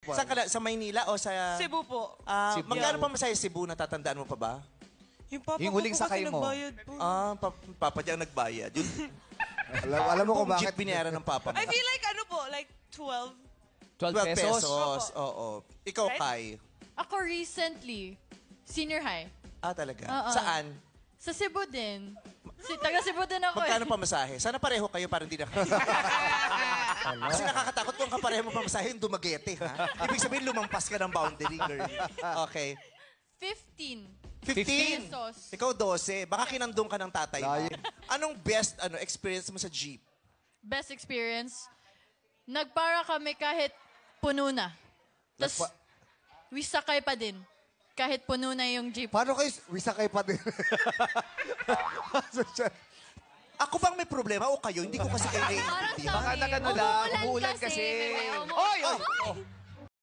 Saan ka sa Maynila o sa... Cebu po. Magkano pa masaya Cebu? Natatandaan mo pa ba? Yung papa Yung ko huling po kasi sakay mo. nagbayad po. Papa niya ang nagbayad. Yun, Alam mo kung buong bakit? jeep binayaran ng papa mo. I feel like ano po, like 12. 12 pesos. Opo. Oo. Ikaw, Right? Kai. Ako recently, senior high. Talaga? Oo. Saan? Sa Cebu din. Taga Cebu din ako Magkano pamasahe? Sana pareho kayo para hindi na... Kasi nakakatakot kung kapareho mo pamasahe yung dumagete, ha? Ibig sabihin, lumampas ka ng boundary, girl. Okay. 15. 15. Pesos. Ikaw 12. Baka kinandong ka ng tatay mo. Layo. Anong best experience mo sa jeep? Best experience. Nagpara kami kahit puno na. Tapos, wisakay pa din. Kahit puno na yung jeep. Paano kayo? Wisakay pa din. Ako bang may problema o kayo? Hindi ko kasi kayo Parang naiintindihan. sabi, Baka na lang, umuulan umuulan kasi. kasi. Oy! Oh,